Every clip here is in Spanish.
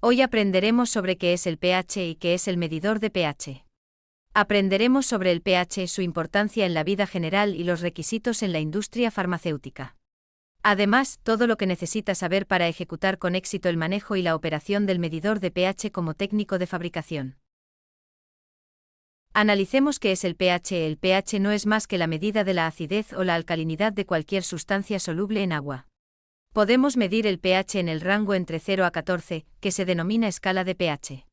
Hoy aprenderemos sobre qué es el pH y qué es el medidor de pH. Aprenderemos sobre el pH, su importancia en la vida general y los requisitos en la industria farmacéutica. Además, todo lo que necesitas saber para ejecutar con éxito el manejo y la operación del medidor de pH como técnico de fabricación. Analicemos qué es el pH. El pH no es más que la medida de la acidez o la alcalinidad de cualquier sustancia soluble en agua. Podemos medir el pH en el rango entre 0 a 14, que se denomina escala de pH.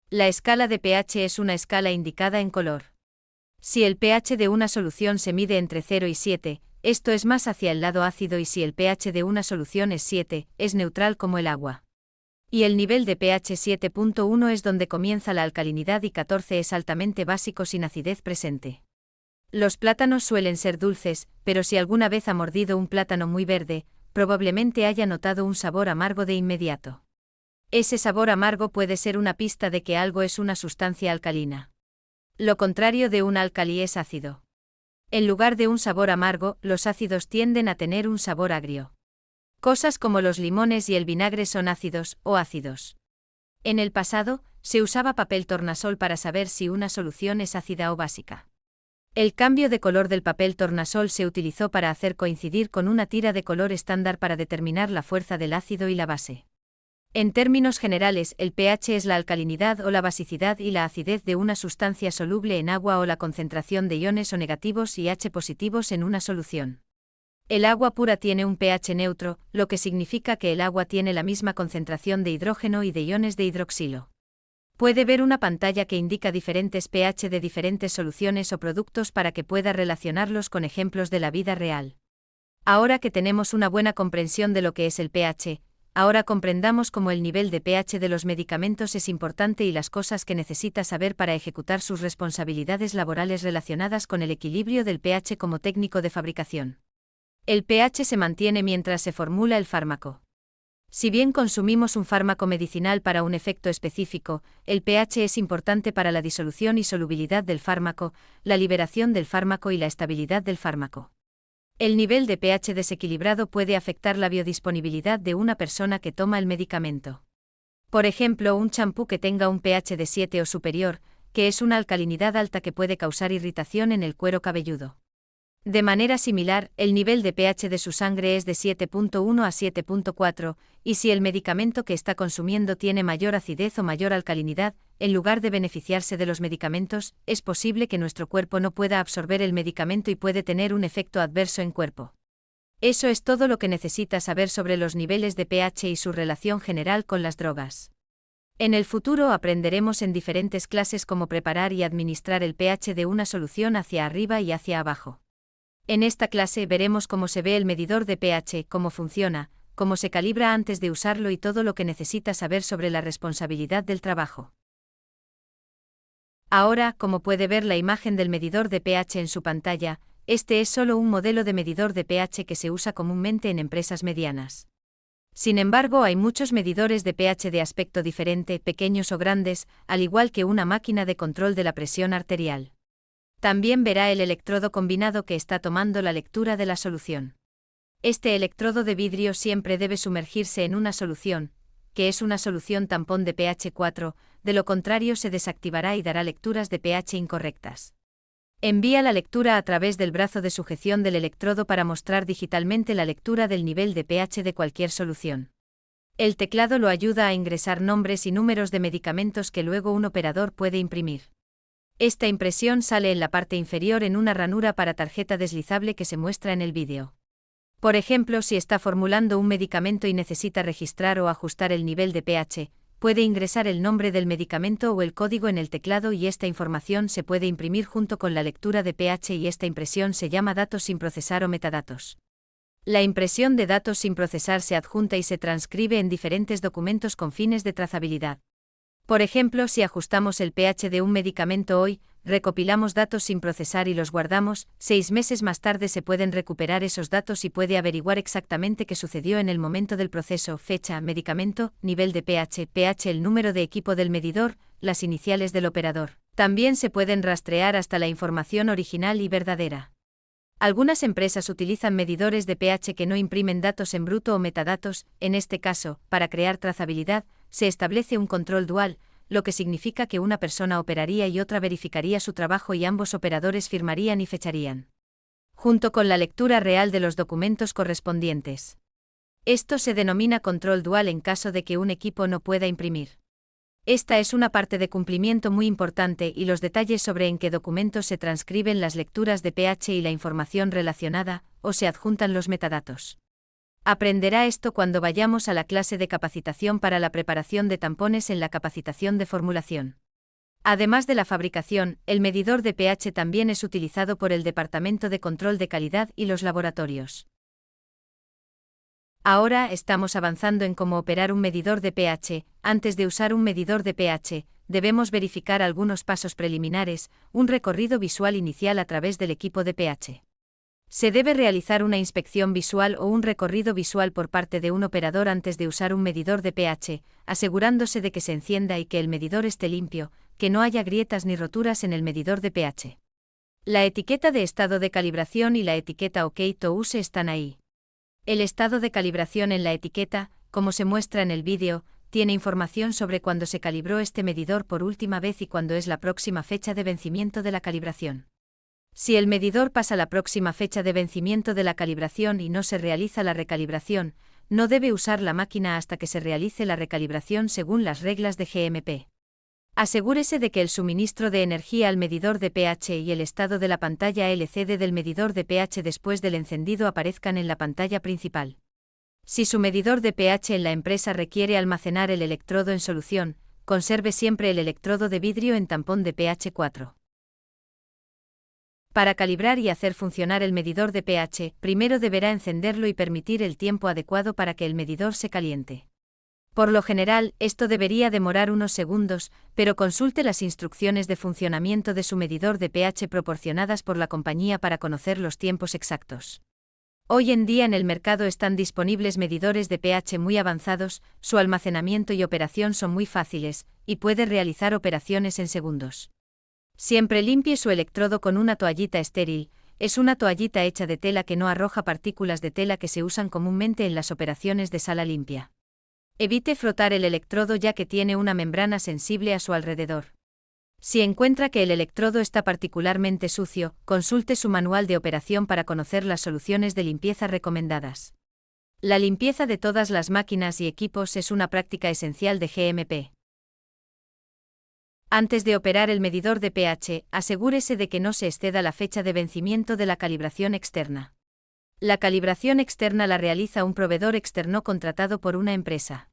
La escala de pH es una escala indicada en color. Si el pH de una solución se mide entre 0 y 7, esto es más hacia el lado ácido, y si el pH de una solución es 7, es neutral como el agua. Y el nivel de pH 7.1 es donde comienza la alcalinidad y 14 es altamente básico sin acidez presente. Los plátanos suelen ser dulces, pero si alguna vez ha mordido un plátano muy verde, probablemente haya notado un sabor amargo de inmediato. Ese sabor amargo puede ser una pista de que algo es una sustancia alcalina. Lo contrario de un álcali es ácido. En lugar de un sabor amargo, los ácidos tienden a tener un sabor agrio. Cosas como los limones y el vinagre son ácidos o ácidos. En el pasado, se usaba papel tornasol para saber si una solución es ácida o básica. El cambio de color del papel tornasol se utilizó para hacer coincidir con una tira de color estándar para determinar la fuerza del ácido y la base. En términos generales, el pH es la alcalinidad o la basicidad y la acidez de una sustancia soluble en agua o la concentración de iones O negativos y H positivos en una solución. El agua pura tiene un pH neutro, lo que significa que el agua tiene la misma concentración de hidrógeno y de iones de hidroxilo. Puede ver una pantalla que indica diferentes pH de diferentes soluciones o productos para que pueda relacionarlos con ejemplos de la vida real. Ahora que tenemos una buena comprensión de lo que es el pH, ahora comprendamos cómo el nivel de pH de los medicamentos es importante y las cosas que necesita saber para ejecutar sus responsabilidades laborales relacionadas con el equilibrio del pH como técnico de fabricación. El pH se mantiene mientras se formula el fármaco. Si bien consumimos un fármaco medicinal para un efecto específico, el pH es importante para la disolución y solubilidad del fármaco, la liberación del fármaco y la estabilidad del fármaco. El nivel de pH desequilibrado puede afectar la biodisponibilidad de una persona que toma el medicamento. Por ejemplo, un champú que tenga un pH de 7 o superior, que es una alcalinidad alta que puede causar irritación en el cuero cabelludo. De manera similar, el nivel de pH de su sangre es de 7.1 a 7.4, y si el medicamento que está consumiendo tiene mayor acidez o mayor alcalinidad, en lugar de beneficiarse de los medicamentos, es posible que nuestro cuerpo no pueda absorber el medicamento y puede tener un efecto adverso en cuerpo. Eso es todo lo que necesitas saber sobre los niveles de pH y su relación general con las drogas. En el futuro aprenderemos en diferentes clases cómo preparar y administrar el pH de una solución hacia arriba y hacia abajo. En esta clase veremos cómo se ve el medidor de pH, cómo funciona, cómo se calibra antes de usarlo y todo lo que necesitas saber sobre la responsabilidad del trabajo. Ahora, como puede ver la imagen del medidor de pH en su pantalla, este es solo un modelo de medidor de pH que se usa comúnmente en empresas medianas. Sin embargo, hay muchos medidores de pH de aspecto diferente, pequeños o grandes, al igual que una máquina de control de la presión arterial. También verá el electrodo combinado que está tomando la lectura de la solución. Este electrodo de vidrio siempre debe sumergirse en una solución, que es una solución tampón de pH 4, de lo contrario se desactivará y dará lecturas de pH incorrectas. Envía la lectura a través del brazo de sujeción del electrodo para mostrar digitalmente la lectura del nivel de pH de cualquier solución. El teclado lo ayuda a ingresar nombres y números de medicamentos que luego un operador puede imprimir. Esta impresión sale en la parte inferior en una ranura para tarjeta deslizable que se muestra en el vídeo. Por ejemplo, si está formulando un medicamento y necesita registrar o ajustar el nivel de pH, puede ingresar el nombre del medicamento o el código en el teclado y esta información se puede imprimir junto con la lectura de pH y esta impresión se llama datos sin procesar o metadatos. La impresión de datos sin procesar se adjunta y se transcribe en diferentes documentos con fines de trazabilidad. Por ejemplo, si ajustamos el pH de un medicamento hoy, recopilamos datos sin procesar y los guardamos, 6 meses más tarde se pueden recuperar esos datos y puede averiguar exactamente qué sucedió en el momento del proceso, fecha, medicamento, nivel de pH, el número de equipo del medidor, las iniciales del operador. También se pueden rastrear hasta la información original y verdadera. Algunas empresas utilizan medidores de pH que no imprimen datos en bruto o metadatos, en este caso, para crear trazabilidad, se establece un control dual, lo que significa que una persona operaría y otra verificaría su trabajo y ambos operadores firmarían y fecharían, junto con la lectura real de los documentos correspondientes. Esto se denomina control dual en caso de que un equipo no pueda imprimir. Esta es una parte de cumplimiento muy importante y los detalles sobre en qué documentos se transcriben las lecturas de pH y la información relacionada, o se adjuntan los metadatos. Aprenderá esto cuando vayamos a la clase de capacitación para la preparación de tampones en la capacitación de formulación. Además de la fabricación, el medidor de pH también es utilizado por el Departamento de Control de Calidad y los laboratorios. Ahora estamos avanzando en cómo operar un medidor de pH. Antes de usar un medidor de pH, debemos verificar algunos pasos preliminares, un recorrido visual inicial a través del equipo de pH. Se debe realizar una inspección visual o un recorrido visual por parte de un operador antes de usar un medidor de pH, asegurándose de que se encienda y que el medidor esté limpio, que no haya grietas ni roturas en el medidor de pH. La etiqueta de estado de calibración y la etiqueta OK to Use están ahí. El estado de calibración en la etiqueta, como se muestra en el vídeo, tiene información sobre cuándo se calibró este medidor por última vez y cuándo es la próxima fecha de vencimiento de la calibración. Si el medidor pasa la próxima fecha de vencimiento de la calibración y no se realiza la recalibración, no debe usar la máquina hasta que se realice la recalibración según las reglas de GMP. Asegúrese de que el suministro de energía al medidor de pH y el estado de la pantalla LCD del medidor de pH después del encendido aparezcan en la pantalla principal. Si su medidor de pH en la empresa requiere almacenar el electrodo en solución, conserve siempre el electrodo de vidrio en tampón de pH 4. Para calibrar y hacer funcionar el medidor de pH, primero deberá encenderlo y permitir el tiempo adecuado para que el medidor se caliente. Por lo general, esto debería demorar unos segundos, pero consulte las instrucciones de funcionamiento de su medidor de pH proporcionadas por la compañía para conocer los tiempos exactos. Hoy en día en el mercado están disponibles medidores de pH muy avanzados, su almacenamiento y operación son muy fáciles, y puede realizar operaciones en segundos. Siempre limpie su electrodo con una toallita estéril, es una toallita hecha de tela que no arroja partículas de tela que se usan comúnmente en las operaciones de sala limpia. Evite frotar el electrodo ya que tiene una membrana sensible a su alrededor. Si encuentra que el electrodo está particularmente sucio, consulte su manual de operación para conocer las soluciones de limpieza recomendadas. La limpieza de todas las máquinas y equipos es una práctica esencial de GMP. Antes de operar el medidor de pH, asegúrese de que no se exceda la fecha de vencimiento de la calibración externa. La calibración externa la realiza un proveedor externo contratado por una empresa.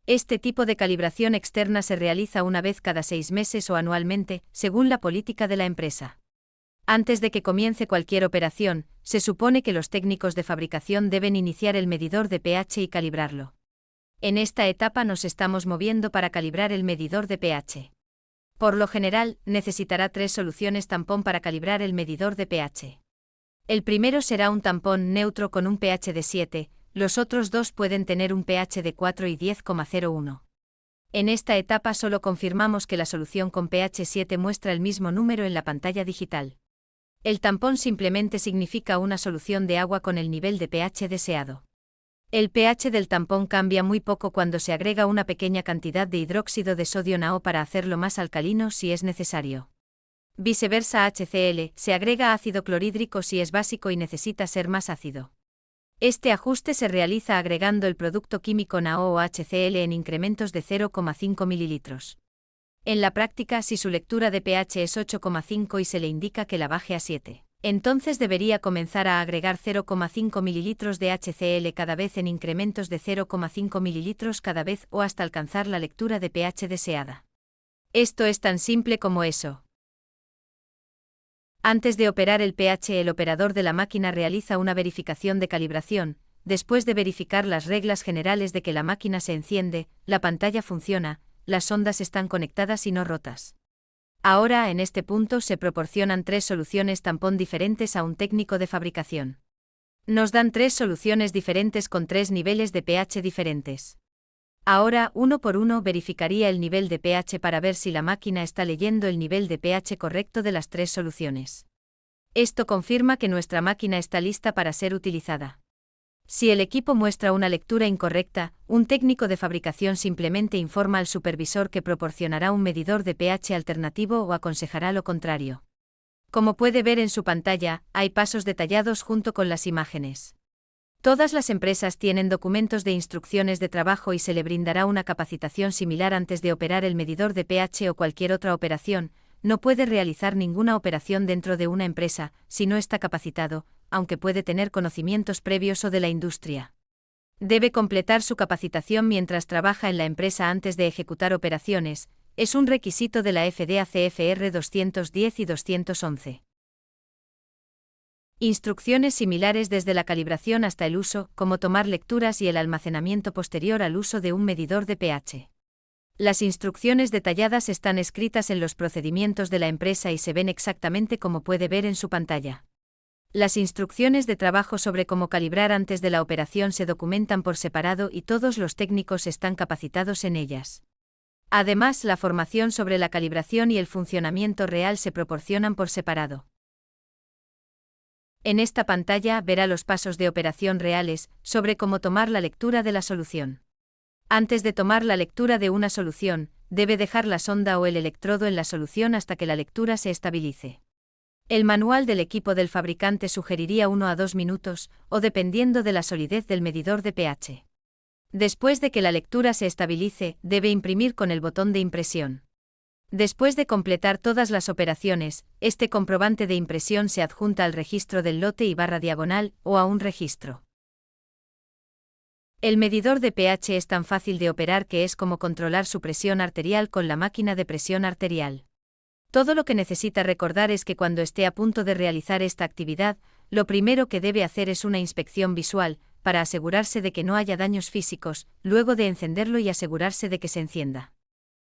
Este tipo de calibración externa se realiza una vez cada 6 meses o anualmente, según la política de la empresa. Antes de que comience cualquier operación, se supone que los técnicos de fabricación deben iniciar el medidor de pH y calibrarlo. En esta etapa nos estamos moviendo para calibrar el medidor de pH. Por lo general, necesitará 3 soluciones tampón para calibrar el medidor de pH. El primero será un tampón neutro con un pH de 7, los otros 2 pueden tener un pH de 4 y 10,01. En esta etapa solo confirmamos que la solución con pH 7 muestra el mismo número en la pantalla digital. El tampón simplemente significa una solución de agua con el nivel de pH deseado. El pH del tampón cambia muy poco cuando se agrega una pequeña cantidad de hidróxido de sodio NaO para hacerlo más alcalino si es necesario. Viceversa HCl, se agrega ácido clorhídrico si es básico y necesita ser más ácido. Este ajuste se realiza agregando el producto químico NaO o HCl en incrementos de 0,5 ml. En la práctica, si su lectura de pH es 8,5 y se le indica que la baje a 7. Entonces debería comenzar a agregar 0,5 ml de HCl cada vez en incrementos de 0,5 ml cada vez o hasta alcanzar la lectura de pH deseada. Esto es tan simple como eso. Antes de operar el pH, el operador de la máquina realiza una verificación de calibración. Después de verificar las reglas generales de que la máquina se enciende, la pantalla funciona, las ondas están conectadas y no rotas. Ahora, en este punto, se proporcionan 3 soluciones tampón diferentes a un técnico de fabricación. Nos dan 3 soluciones diferentes con 3 niveles de pH diferentes. Ahora, uno por uno, verificaría el nivel de pH para ver si la máquina está leyendo el nivel de pH correcto de las 3 soluciones. Esto confirma que nuestra máquina está lista para ser utilizada. Si el equipo muestra una lectura incorrecta, un técnico de fabricación simplemente informa al supervisor que proporcionará un medidor de pH alternativo o aconsejará lo contrario. Como puede ver en su pantalla, hay pasos detallados junto con las imágenes. Todas las empresas tienen documentos de instrucciones de trabajo y se le brindará una capacitación similar antes de operar el medidor de pH o cualquier otra operación. No puede realizar ninguna operación dentro de una empresa si no está capacitado, aunque puede tener conocimientos previos o de la industria. Debe completar su capacitación mientras trabaja en la empresa antes de ejecutar operaciones. Es un requisito de la FDA CFR 210 y 211. Instrucciones similares desde la calibración hasta el uso, como tomar lecturas y el almacenamiento posterior al uso de un medidor de pH. Las instrucciones detalladas están escritas en los procedimientos de la empresa y se ven exactamente como puede ver en su pantalla. Las instrucciones de trabajo sobre cómo calibrar antes de la operación se documentan por separado y todos los técnicos están capacitados en ellas. Además, la formación sobre la calibración y el funcionamiento real se proporcionan por separado. En esta pantalla verá los pasos de operación reales sobre cómo tomar la lectura de la solución. Antes de tomar la lectura de una solución, debe dejar la sonda o el electrodo en la solución hasta que la lectura se estabilice. El manual del equipo del fabricante sugeriría 1 a 2 minutos, o dependiendo de la solidez del medidor de pH. Después de que la lectura se estabilice, debe imprimir con el botón de impresión. Después de completar todas las operaciones, este comprobante de impresión se adjunta al registro del lote y barra diagonal, o a un registro. El medidor de pH es tan fácil de operar que es como controlar su presión arterial con la máquina de presión arterial. Todo lo que necesita recordar es que cuando esté a punto de realizar esta actividad, lo primero que debe hacer es una inspección visual, para asegurarse de que no haya daños físicos, luego de encenderlo y asegurarse de que se encienda.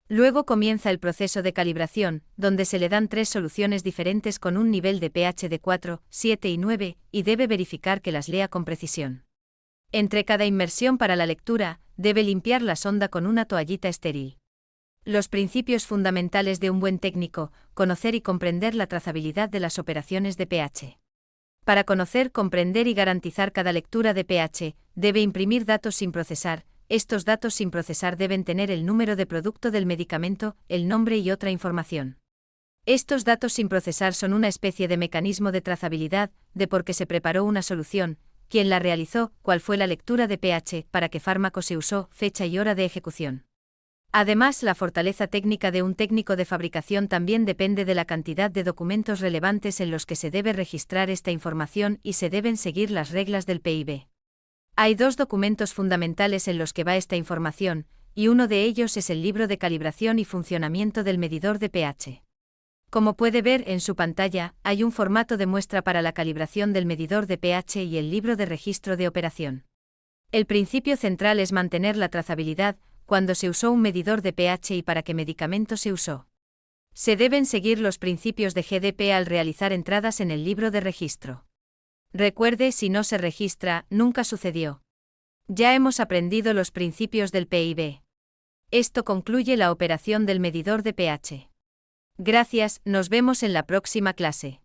Luego comienza el proceso de calibración, donde se le dan 3 soluciones diferentes con un nivel de pH de 4, 7 y 9, y debe verificar que las lea con precisión. Entre cada inmersión para la lectura, debe limpiar la sonda con una toallita estéril. Los principios fundamentales de un buen técnico: conocer y comprender la trazabilidad de las operaciones de pH. Para conocer, comprender y garantizar cada lectura de pH, debe imprimir datos sin procesar. Estos datos sin procesar deben tener el número de producto del medicamento, el nombre y otra información. Estos datos sin procesar son una especie de mecanismo de trazabilidad, de por qué se preparó una solución, quién la realizó, cuál fue la lectura de pH, para qué fármaco se usó, fecha y hora de ejecución. Además, la fortaleza técnica de un técnico de fabricación también depende de la cantidad de documentos relevantes en los que se debe registrar esta información y se deben seguir las reglas del PIB. Hay 2 documentos fundamentales en los que va esta información, y uno de ellos es el libro de calibración y funcionamiento del medidor de pH. Como puede ver en su pantalla, hay un formato de muestra para la calibración del medidor de pH y el libro de registro de operación. El principio central es mantener la trazabilidad, cuando se usó un medidor de pH y para qué medicamento se usó. Se deben seguir los principios de GDP al realizar entradas en el libro de registro. Recuerde, si no se registra, nunca sucedió. Ya hemos aprendido los principios del PIB. Esto concluye la operación del medidor de pH. Gracias, nos vemos en la próxima clase.